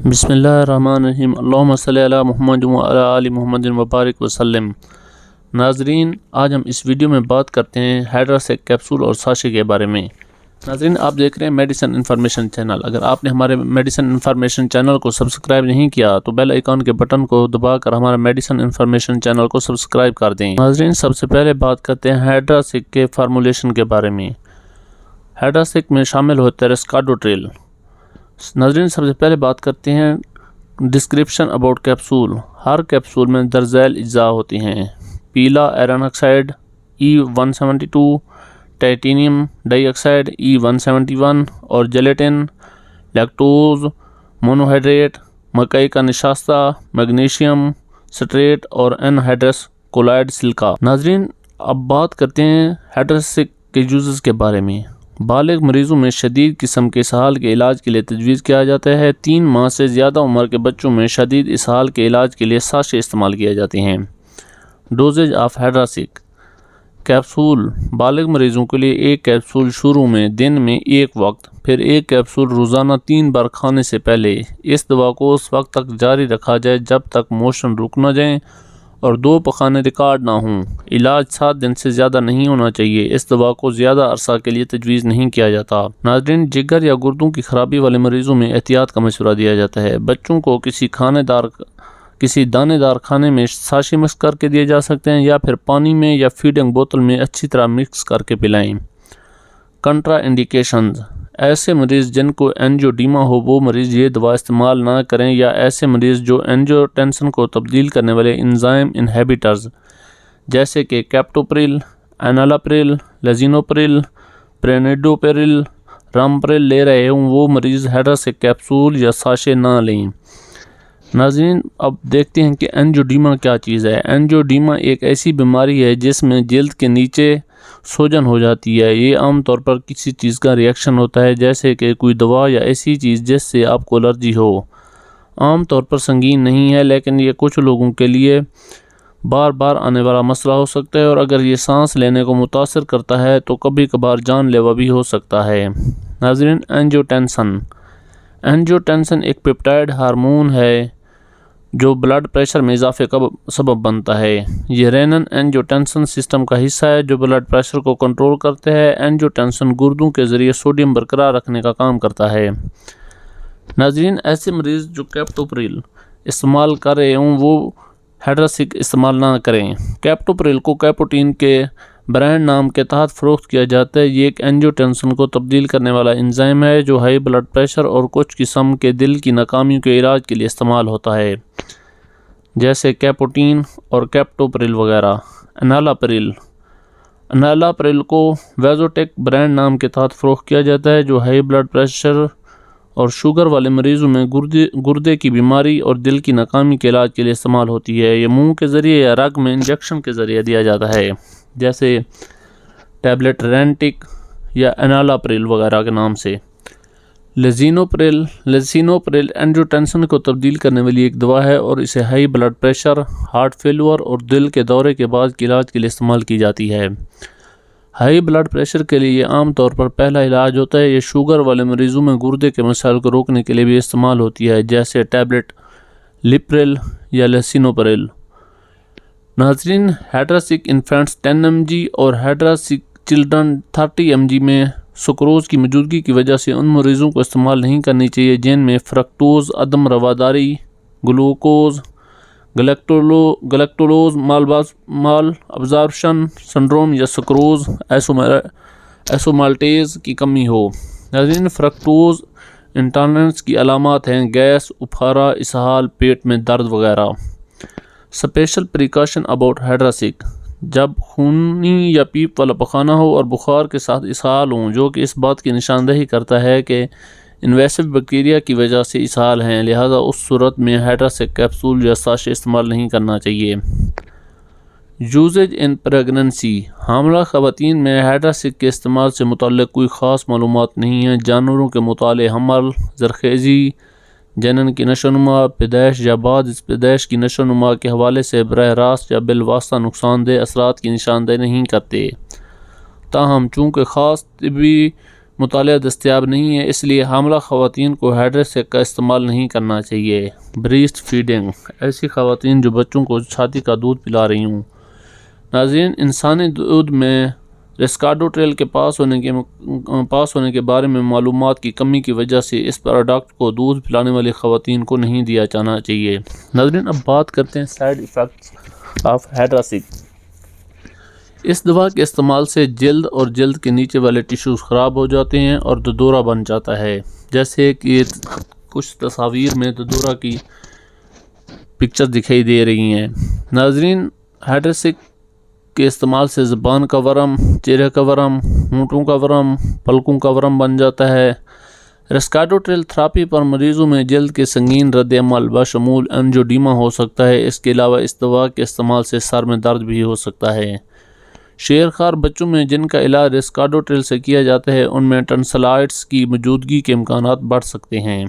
بسم اللہ الرحمن الرحیم اللہم صلی علی محمد وعلی آل محمد وبارک وسلم۔ ناظرین، آج ہم اس ویڈیو میں بات کرتے ہیں ہائیڈراسیک کیپسول اور ساشے کے بارے میں۔ ناظرین، آپ دیکھ رہے ہیں میڈیسن انفارمیشن چینل۔ اگر آپ نے ہمارے میڈیسن انفارمیشن چینل کو سبسکرائب نہیں کیا تو بیل آئیکن کے بٹن کو دبا کر ہمارے میڈیسن انفارمیشن چینل کو سبسکرائب کر دیں۔ ناظرین، سب سے پہلے بات کرتے ہیں ہائیڈراسیک کے فارمولیشن کے بارے میں۔ ہائیڈراسیک میں شامل ہوتا ہے ریسکاڈوٹریل۔ ناظرین، سب سے پہلے بات کرتے ہیں description about capsule. Hare capsule میں درج ذیل اجزاء ہوتی ہیں: پیلا آئرن آکسائڈ E172، ٹائٹینیم ڈائی آکسائڈ E171 اور جیلیٹن، لیکٹوز مونوہائیڈریٹ، مکئی کا نشاستہ، میگنیشیم سٹریٹ اور انہائیڈرس کولائڈ سلکا۔ ناظرین، اب بات کرتے ہیں ہائیڈراسیک کے یوزز کے بارے میں۔ بالغ مریضوں میں شدید قسم کے اسہال کے علاج کے لیے تجویز کیا جاتا ہے۔ 3 ماہ سے زیادہ عمر کے بچوں میں شدید اسہال کے علاج کے لیے ساشے استعمال کیے جاتے ہیں۔ ڈوزیج آف ہائیڈراسیک کیپسول: بالغ مریضوں کے لیے ایک کیپسول شروع میں دن میں 1 وقت، پھر ایک کیپسول روزانہ 3 بار کھانے سے پہلے۔ اس دوا کو اس وقت تک جاری رکھا جائے جب تک موشن رک نہ جائیں اور 2 پخانے ریکارڈ نہ ہوں۔ علاج 7 دن سے زیادہ نہیں ہونا چاہیے۔ اس دوا کو زیادہ عرصہ کے لیے تجویز نہیں کیا جاتا۔ ناظرین، جگر یا گردوں کی خرابی والے مریضوں میں احتیاط کا مشورہ دیا جاتا ہے۔ بچوں کو کسی دانے دار کھانے میں ساشے مکس کر کے دیے جا سکتے ہیں یا پھر پانی میں یا فیڈنگ بوتل میں اچھی طرح مکس کر کے پلائیں۔ کنٹرا انڈیکیشنز: ایسے مریض جن کو اینجیوڈیما ہو وہ مریض یہ دوا استعمال نہ کریں، یا ایسے مریض جو اینجیوٹینسن کو تبدیل کرنے والے انزائم انہیبیٹرز جیسے کہ کیپٹوپریل، انالاپریل، لزینوپریل، پرینیڈوپریل، رامپریل لے رہے ہوں وہ مریض ہائیڈراسیک کیپسول یا ساشے نہ لیں۔ ناظرین، اب دیکھتے ہیں کہ اینجیوڈیما کیا چیز ہے۔ اینجیوڈیما ایک ایسی بیماری ہے جس میں جلد کے نیچے سوجن ہو جاتی ہے۔ یہ عام طور پر کسی چیز کا ریئیکشن ہوتا ہے، جیسے کہ کوئی دوا یا ایسی چیز جس سے آپ کو الرجی ہو۔ عام طور پر سنگین نہیں ہے، لیکن یہ کچھ لوگوں کے لیے بار بار آنے والا مسئلہ ہو سکتا ہے، اور اگر یہ سانس لینے کو متاثر کرتا ہے تو کبھی کبھار جان لیوا بھی ہو سکتا ہے۔ ناظرین، اینجیوٹینسن ایک پیپٹائڈ ہارمون ہے جو بلڈ پریشر میں اضافے کا سبب بنتا ہے۔ یہ رینن اینجیوٹینسن سسٹم کا حصہ ہے جو بلڈ پریشر کو کنٹرول کرتا ہے۔ اینجیوٹینسن گردوں کے ذریعے سوڈیم برقرار رکھنے کا کام کرتا ہے۔ ناظرین، ایسے مریض جو کیپٹوپریل استعمال کر رہے ہوں وہ ہائیڈراسیک استعمال نہ کریں۔ کیپٹوپریل کو کیپوٹین کے برانڈ نام کے تحت فروخت کیا جاتا ہے۔ یہ ایک اینجیوٹینسن کو تبدیل کرنے والا انزائم ہے جو ہائی بلڈ پریشر اور کچھ قسم کے دل کی ناکامیوں کے علاج کے لیے استعمال ہوتا ہے، جیسے کیپوٹین اور کیپٹوپریل وغیرہ۔ انالاپریل کو ویزوٹیک برانڈ نام کے تحت فروخت کیا جاتا ہے جو ہائی بلڈ پریشر اور شوگر والے مریضوں میں گردے کی بیماری اور دل کی ناکامی کے علاج کے لیے استعمال ہوتی ہے۔ یہ منہ کے ذریعے یا رگ میں انجیکشن کے ذریعے دیا جاتا ہے، جیسے ٹیبلٹ رینٹک یا انالاپریل وغیرہ کے نام سے۔ لزینوپریل اینجیوٹینسن کو تبدیل کرنے والی ایک دوا ہے اور اسے high blood pressure, heart failure اور دل کے دورے کے بعد کے علاج کے لیے استعمال کی جاتی ہے۔ ہائی بلڈ پریشر کے لیے یہ عام طور پر پہلا علاج ہوتا ہے۔ یہ شوگر والے مریضوں میں گردے کے مسائل کو روکنے کے لیے بھی استعمال ہوتی ہے، جیسے ٹیبلٹ لپریل یا لسینوپریل۔ ناظرین، ہائیڈراسیک انفینٹس 10 mg اور ہائیڈراسیک چلڈرن 30 mg میں سکروز کی موجودگی کی وجہ سے ان مریضوں کو استعمال نہیں کرنی چاہیے جن میں فرکٹوز عدم رواداری، گلوکوز گلیکٹولوز مال ابزارپشن سنڈروم یا سکروز ایسومالٹیز کی کمی ہو۔ ناظرین، فرکٹوز انٹالرنس کی علامات ہیں گیس، اپھارا، اسہال، پیٹ میں درد وغیرہ۔ اسپیشل پریکاشن اباؤٹ ہائیڈراسیک: جب خونی یا پیپ والا پخانہ ہو اور بخار کے ساتھ اسہال ہوں، جو کہ اس بات کی نشاندہی کرتا ہے کہ انویسو بیکٹیریا کی وجہ سے اسہال ہیں، لہذا اس صورت میں ہائیڈراسیک کیپسول یا ساشے استعمال نہیں کرنا چاہیے۔ یوزیج ان پریگننسی: حاملہ خواتین میں ہائیڈراسیک کے استعمال سے متعلق کوئی خاص معلومات نہیں ہیں۔ جانوروں کے مطالعے حمل، زرخیزی، جنن کی نشوونما، پیدائش یا بعد از پیدائش کی نشوونما کے حوالے سے براہ راست یا بالواسطہ نقصان دہ اثرات کی نشاندہی نہیں کرتے۔ تاہم چونکہ خاص طبی مطالعہ دستیاب نہیں ہے، اس لیے حاملہ خواتین کو ہائیڈراسیک کا استعمال نہیں کرنا چاہیے۔ بریسٹ فیڈنگ، ایسی خواتین جو بچوں کو چھاتی کا دودھ پلا رہی ہوں۔ ناظرین، انسانی دودھ میں ریسکاڈوٹریل کے پاس ہونے کے بارے میں معلومات کی کمی کی وجہ سے اس پروڈکٹ کو دودھ پلانے والی خواتین کو نہیں دیا جانا چاہیے۔ ناظرین، اب بات کرتے ہیں سائیڈ ایفیکٹس آف ہائیڈراسیک۔ اس دوا کے استعمال سے جلد اور جلد کے نیچے والے ٹیشوز خراب ہو جاتے ہیں اور ددورا بن جاتا ہے، جیسے کہ کچھ تصاویر میں ددورا کی پکچر دکھائی دے رہی ہیں۔ ناظرین، ہائیڈراسیک کے استعمال سے زبان کا ورم، چہرے کا ورم، ہونٹوں کا ورم، پلکوں کا ورم بن جاتا ہے۔ ریسکاڈوٹریل تھراپی پر مریضوں میں جلد کے سنگین رد عمل بشمول انجیوڈیما ہو سکتا ہے۔ اس کے علاوہ اس دوا کے استعمال سے سر میں درد بھی ہو سکتا ہے۔ شیرخوار بچوں میں جن کا علاج ریسکاڈوٹریل سے کیا جاتا ہے، ان میں ٹنسلائٹس کی موجودگی کے امکانات بڑھ سکتے ہیں۔